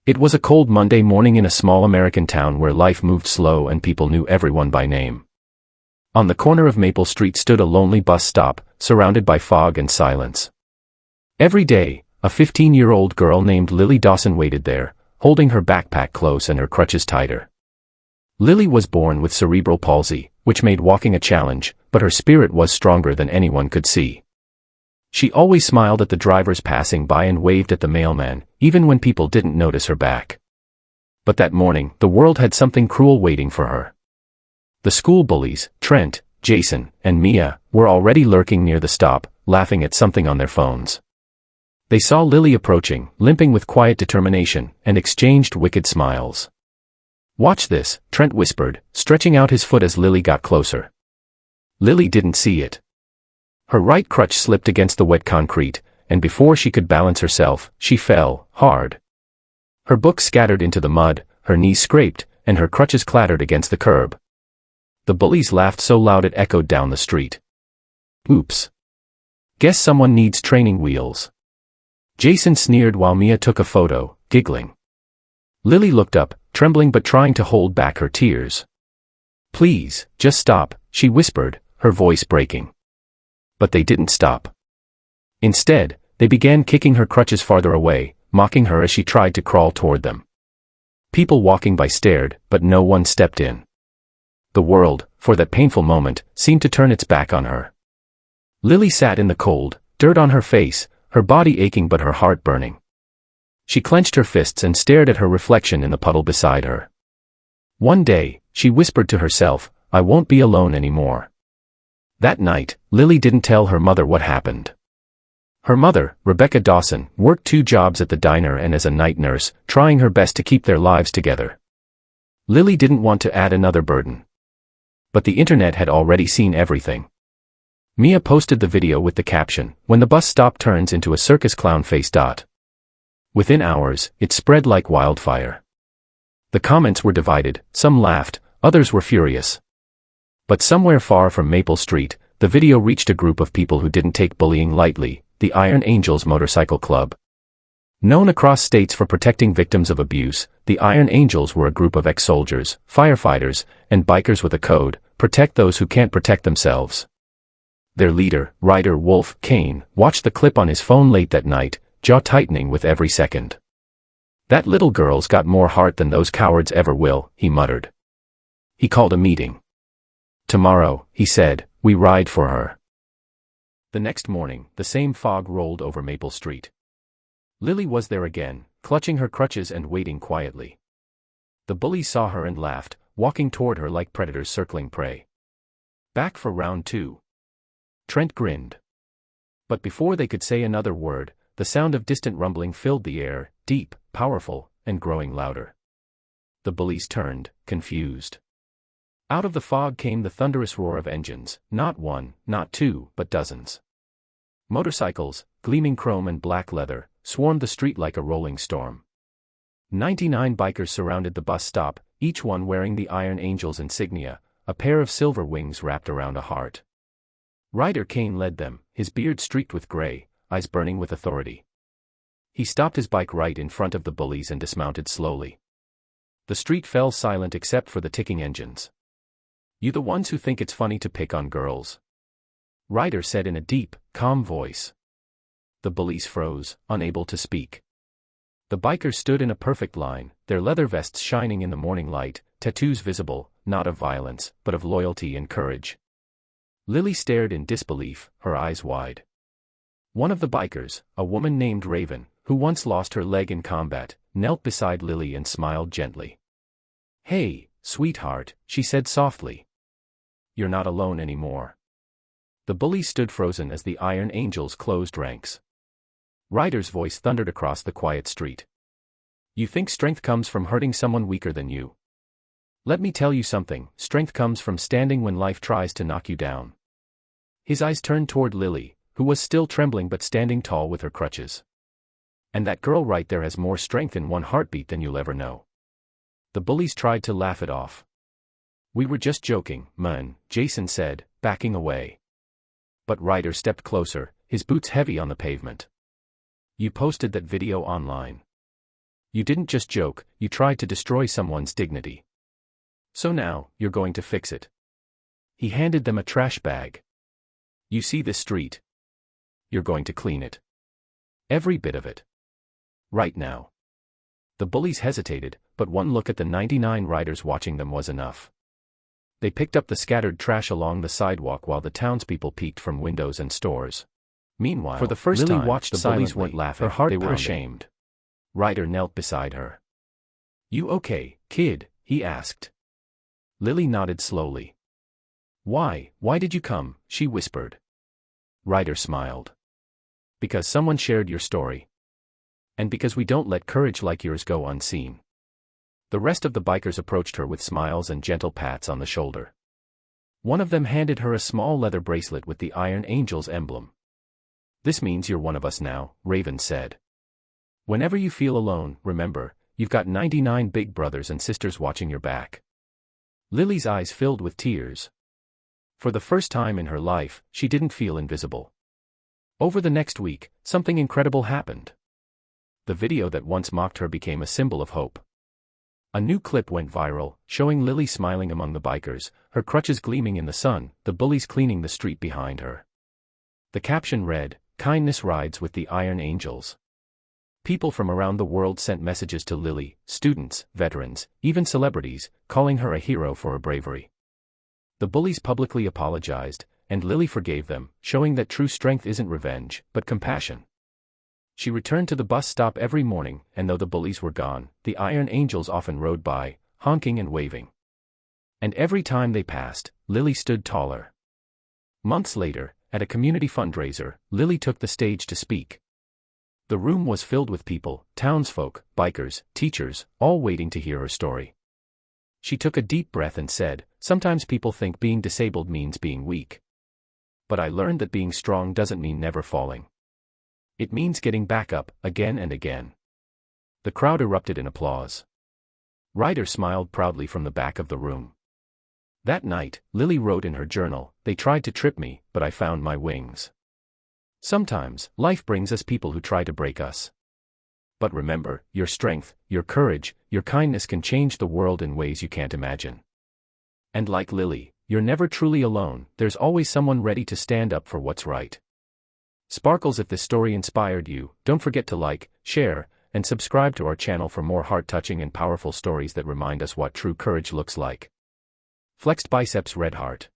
It was a cold Monday morning in a small American town where life moved slow and people knew everyone by name. On the corner of Maple Street stood a lonely bus stop, surrounded by fog and silence. Every day, a 15-year-old girl named Lily Dawson waited there, holding her backpack close and her crutches tighter. Lily was born with cerebral palsy, which made walking a challenge, but her spirit was stronger than anyone could see. She always smiled at the drivers passing by and waved at the mailman, even when people didn't notice her back. But that morning, the world had something cruel waiting for her. The school bullies, Trent, Jason, and Mia, were already lurking near the stop, laughing at something on their phones. They saw Lily approaching, limping with quiet determination, and exchanged wicked smiles. "Watch this," Trent whispered, stretching out his foot as Lily got closer. Lily didn't see it. Her right crutch slipped against the wet concrete, and before she could balance herself, she fell, hard. Her books scattered into the mud, her knees scraped, and her crutches clattered against the curb. The bullies laughed so loud it echoed down the street. "Oops. Guess someone needs training wheels." Jason sneered while Mia took a photo, giggling. Lily looked up, trembling but trying to hold back her tears. "Please, just stop," she whispered, her voice breaking. But they didn't stop. Instead, they began kicking her crutches farther away, mocking her as she tried to crawl toward them. People walking by stared, but no one stepped in. The world, for that painful moment, seemed to turn its back on her. Lily sat in the cold, dirt on her face, her body aching but her heart burning. She clenched her fists and stared at her reflection in the puddle beside her. One day, she whispered to herself, "I won't be alone anymore." That night, Lily didn't tell her mother what happened. Her mother, Rebecca Dawson, worked 2 jobs at the diner and as a night nurse, trying her best to keep their lives together. Lily didn't want to add another burden. But the internet had already seen everything. Mia posted the video with the caption, "When the bus stop turns into a circus clown face." Within hours, it spread like wildfire. The comments were divided, some laughed, others were furious. But somewhere far from Maple Street, the video reached a group of people who didn't take bullying lightly, the Iron Angels Motorcycle Club. Known across states for protecting victims of abuse, the Iron Angels were a group of ex-soldiers, firefighters, and bikers with a code: protect those who can't protect themselves. Their leader, Ryder Wolf Kane, watched the clip on his phone late that night, jaw tightening with every second. "That little girl's got more heart than those cowards ever will," he muttered. He called a meeting. "Tomorrow," he said, "we ride for her." The next morning, the same fog rolled over Maple Street. Lily was there again, clutching her crutches and waiting quietly. The bullies saw her and laughed, walking toward her like predators circling prey. "Back for round 2. Trent grinned. But before they could say another word, the sound of distant rumbling filled the air, deep, powerful, and growing louder. The bullies turned, confused. Out of the fog came the thunderous roar of engines, not 1, not 2, but dozens. Motorcycles, gleaming chrome and black leather, swarmed the street like a rolling storm. 99 bikers surrounded the bus stop, each one wearing the Iron Angels insignia, a pair of silver wings wrapped around a heart. Ryder Kane led them, his beard streaked with gray, eyes burning with authority. He stopped his bike right in front of the bullies and dismounted slowly. The street fell silent except for the ticking engines. "You the ones who think it's funny to pick on girls?" Ryder said in a deep, calm voice. The bullies froze, unable to speak. The bikers stood in a perfect line, their leather vests shining in the morning light, tattoos visible, not of violence, but of loyalty and courage. Lily stared in disbelief, her eyes wide. One of the bikers, a woman named Raven, who once lost her leg in combat, knelt beside Lily and smiled gently. "Hey, sweetheart," she said softly. "You're not alone anymore." The bullies stood frozen as the Iron Angels closed ranks. Ryder's voice thundered across the quiet street. "You think strength comes from hurting someone weaker than you? Let me tell you something, strength comes from standing when life tries to knock you down." His eyes turned toward Lily, who was still trembling but standing tall with her crutches. "And that girl right there has more strength in one heartbeat than you'll ever know." The bullies tried to laugh it off. "We were just joking, man," Jason said, backing away. But Ryder stepped closer, his boots heavy on the pavement. "You posted that video online. You didn't just joke, you tried to destroy someone's dignity. So now, you're going to fix it. He handed them a trash bag. You see this street? You're going to clean it. Every bit of it. Right now. The bullies hesitated, but one look at the 99 riders watching them was enough. They picked up the scattered trash along the sidewalk while the townspeople peeked from windows and stores. Meanwhile, for the first time, watched the bullies weren't laughing, they were ashamed. Ryder knelt beside her. You okay, kid? He asked. Lily nodded slowly. Why did you come? She whispered. Ryder smiled. Because someone shared your story. And because we don't let courage like yours go unseen. The rest of the bikers approached her with smiles and gentle pats on the shoulder. One of them handed her a small leather bracelet with the Iron Angel's emblem. This means you're one of us now, Raven said. Whenever you feel alone, remember, you've got 99 big brothers and sisters watching your back. Lily's eyes filled with tears. For the first time in her life, she didn't feel invisible. Over the next week, something incredible happened. The video that once mocked her became a symbol of hope. A new clip went viral, showing Lily smiling among the bikers, her crutches gleaming in the sun, the bullies cleaning the street behind her. The caption read, "Kindness rides with the Iron Angels." People from around the world sent messages to Lily, students, veterans, even celebrities, calling her a hero for her bravery. The bullies publicly apologized, and Lily forgave them, showing that true strength isn't revenge, but compassion. She returned to the bus stop every morning, and though the bullies were gone, the Iron Angels often rode by, honking and waving. And every time they passed, Lily stood taller. Months later, at a community fundraiser, Lily took the stage to speak. The room was filled with people, townsfolk, bikers, teachers, all waiting to hear her story. She took a deep breath and said, "Sometimes people think being disabled means being weak. But I learned that being strong doesn't mean never falling. It means getting back up, again and again." The crowd erupted in applause. Ryder smiled proudly from the back of the room. That night, Lily wrote in her journal, "They tried to trip me, but I found my wings." Sometimes, life brings us people who try to break us. But remember, your strength, your courage, your kindness can change the world in ways you can't imagine. And like Lily, you're never truly alone, there's always someone ready to stand up for what's right. Sparkles, if this story inspired you, don't forget to like, share, and subscribe to our channel for more heart-touching and powerful stories that remind us what true courage looks like. Flexed Biceps Red Heart.